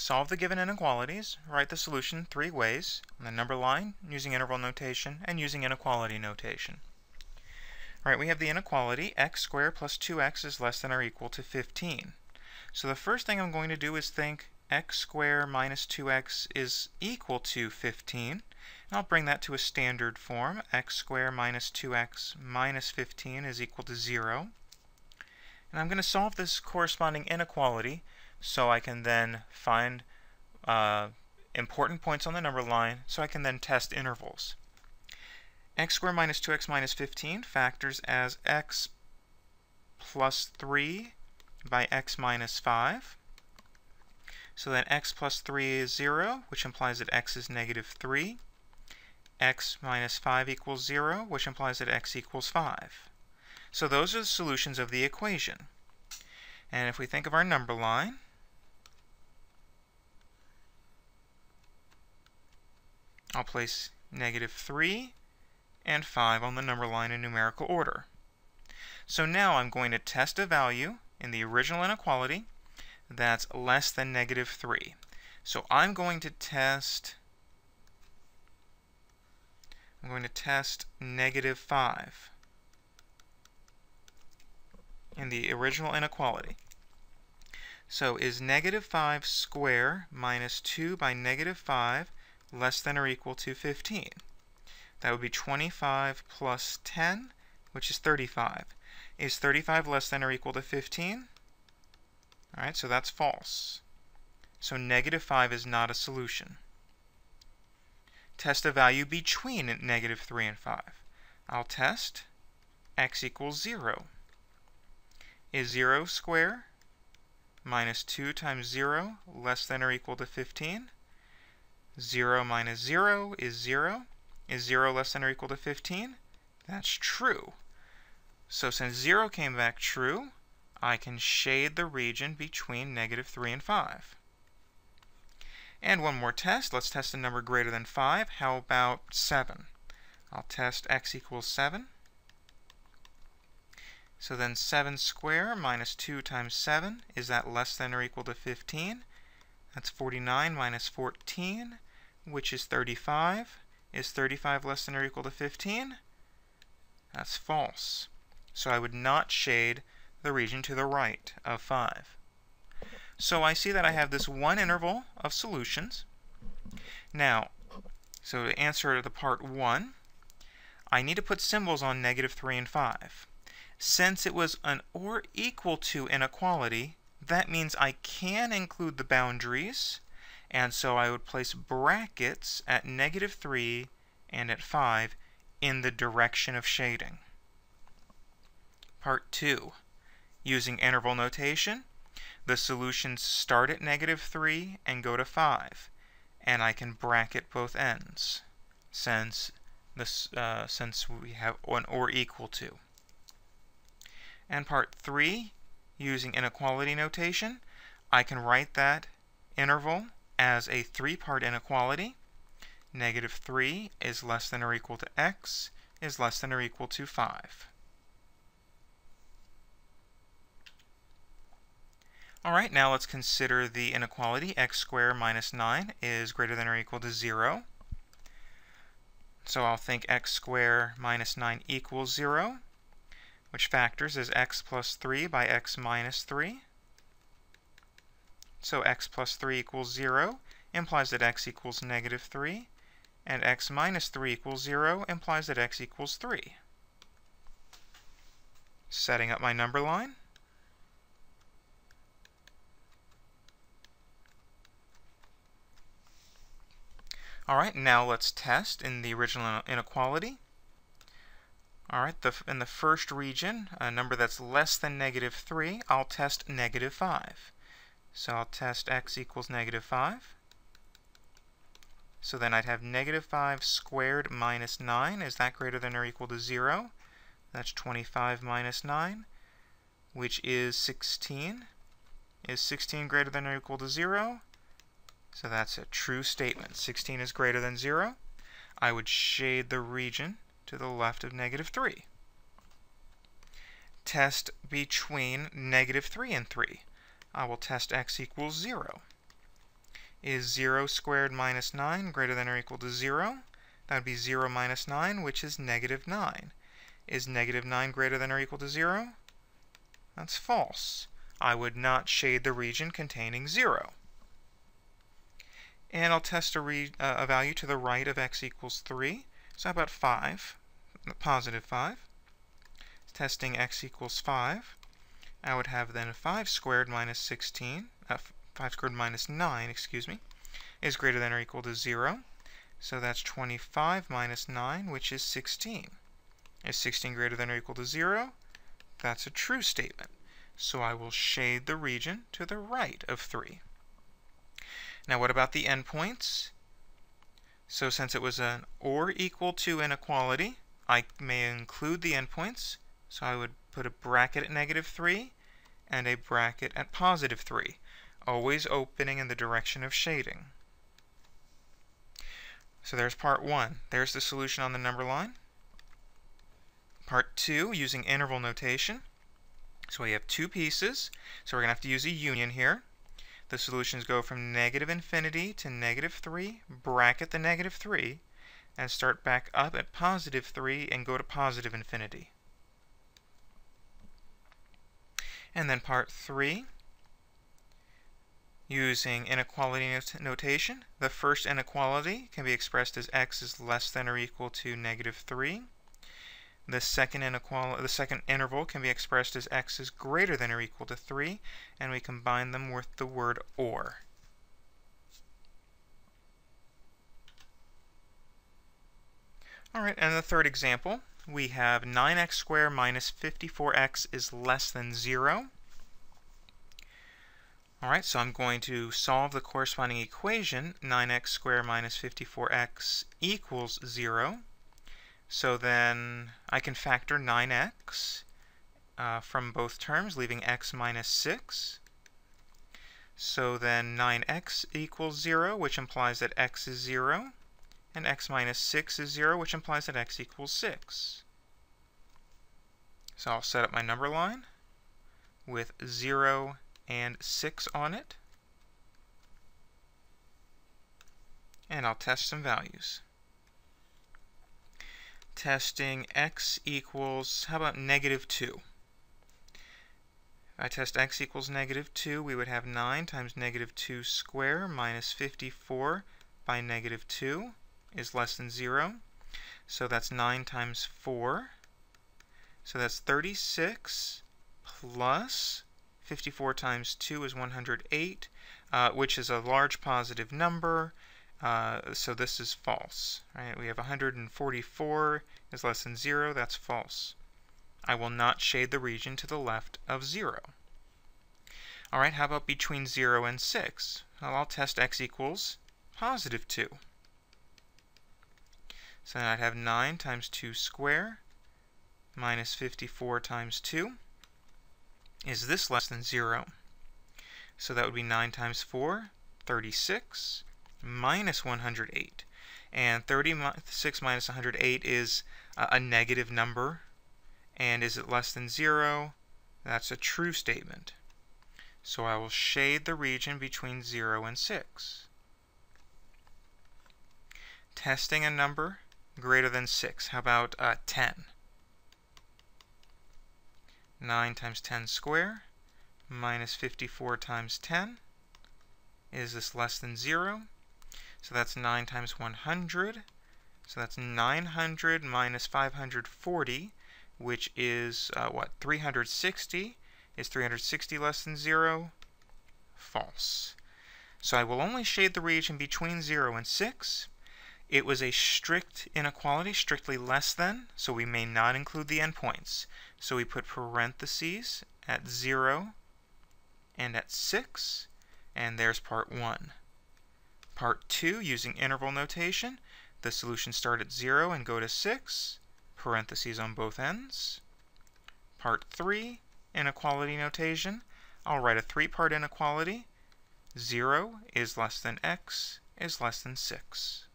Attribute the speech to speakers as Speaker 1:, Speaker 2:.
Speaker 1: solve the given inequalities, write the solution three ways: on the number line, using interval notation, and using inequality notation. Alright, we have the inequality x squared plus 2x is less than or equal to 15. So the first thing I'm going to do is think x squared minus 2x is equal to 15. And I'll bring that to a standard form. X squared minus 2x minus 15 is equal to 0. And I'm going to solve this corresponding inequality so I can then find important points on the number line so I can then test intervals. X squared minus 2x minus 15 factors as x plus 3 by x minus 5. So then x plus 3 is 0, which implies that x is negative 3. X minus 5 equals 0, which implies that x equals 5. So those are the solutions of the equation. And if we think of our number line, I'll place negative 3 and 5 on the number line in numerical order. So now I'm going to test a value in the original inequality that's less than negative 3. So I'm going to test negative 5 in the original inequality. So is negative 5 squared minus 2 by negative 5 less than or equal to 15? That would be 25 plus 10, which is 35. Is 35 less than or equal to 15? Alright, so that's false. So negative 5 is not a solution. Test a value between negative 3 and 5. I'll test x equals 0. Is 0 squared minus 2 times 0 less than or equal to 15? 0 minus 0 is 0. Is 0 less than or equal to 15? That's true. So since 0 came back true, I can shade the region between negative 3 and 5. And one more test. Let's test a number greater than 5. How about 7? I'll test x equals 7. So then 7 squared minus 2 times 7, is that less than or equal to 15? That's 49 minus 14, which is 35. Is 35 less than or equal to 15? That's false. So I would not shade the region to the right of 5. So I see that I have this one interval of solutions. Now, so to answer the part 1, I need to put symbols on negative 3 and 5. Since it was an or equal to inequality, that means I can include the boundaries, and so I would place brackets at negative 3 and at 5 in the direction of shading. Part 2. Using interval notation, the solutions start at negative 3 and go to 5, and I can bracket both ends since we have an or equal to. And part 3, using inequality notation, I can write that interval as a three-part inequality. Negative 3 is less than or equal to x is less than or equal to 5. Alright, now let's consider the inequality x squared minus 9 is greater than or equal to 0. So I'll think x squared minus 9 equals 0, which factors as x plus 3 by x minus 3. So x plus 3 equals 0 implies that x equals negative 3, and x minus 3 equals 0 implies that x equals 3. Setting up my number line. Alright, now let's test in the original inequality. Alright, in the first region, a number that's less than negative 3, I'll test negative 5. So I'll test x equals negative 5. So then I'd have negative 5 squared minus 9. Is that greater than or equal to 0? That's 25 minus 9, which is 16. Is 16 greater than or equal to 0? So that's a true statement. 16 is greater than 0. I would shade the region to the left of negative 3. Test between negative 3 and 3. I will test x equals 0. Is 0 squared minus 9 greater than or equal to 0? That would be 0 minus 9, which is negative 9. Is negative 9 greater than or equal to 0? That's false. I would not shade the region containing 0. And I'll test a value to the right of x equals 3. So how about 5? Positive 5. Testing x equals 5. I would have then 5 squared minus 16, 5 squared minus 9, excuse me, is greater than or equal to 0. So that's 25 minus 9, which is 16. Is 16 greater than or equal to 0? That's a true statement. So I will shade the region to the right of 3. Now what about the endpoints? So since it was an or equal to inequality, I may include the endpoints. So I would put a bracket at negative 3 and a bracket at positive 3, always opening in the direction of shading. So there's part 1. There's the solution on the number line. Part 2, using interval notation. So we have two pieces, so we're going to have to use a union here. The solutions go from negative infinity to negative 3, bracket the negative 3, and start back up at positive 3 and go to positive infinity. And then part 3, using inequality notation. The first inequality can be expressed as x is less than or equal to negative 3. The second interval can be expressed as x is greater than or equal to 3, and we combine them with the word or. Alright, and the third example, we have 9x squared minus 54x is less than 0. Alright, so I'm going to solve the corresponding equation, 9x squared minus 54x equals 0. So then I can factor 9x from both terms, leaving x minus 6. So then 9x equals 0, which implies that x is 0. And x minus 6 is 0, which implies that x equals 6. So I'll set up my number line with 0 and 6 on it. And I'll test some values. Testing x equals, how about negative 2? If I test x equals negative 2, we would have 9 times negative 2 squared minus 54 by negative 2 is less than 0. So that's 9 times 4. So that's 36 plus 54 times 2 is 108, which is a large positive number. So this is false. Right? We have 144 is less than 0. That's false. I will not shade the region to the left of 0. Alright, how about between 0 and 6? Well, I'll test x equals positive 2. So then I'd have 9 times 2 squared minus 54 times 2. Is this less than 0? So that would be 9 times 4, 36, minus 108. And 36 minus 108 is a negative number. And is it less than 0? That's a true statement. So I will shade the region between 0 and 6. Testing a number greater than 6. How about 10? 9 times 10 squared minus 54 times 10. Is this less than 0? So that's 9 times 100. So that's 900 minus 540, which is, 360. Is 360 less than 0? False. So I will only shade the region between 0 and 6. It was a strict inequality, strictly less than, so we may not include the endpoints. So we put parentheses at 0 and at 6, and there's part 1. Part 2, using interval notation, the solutions start at 0 and go to 6, parentheses on both ends. Part 3, inequality notation, I'll write a 3-part inequality. 0 is less than x is less than 6.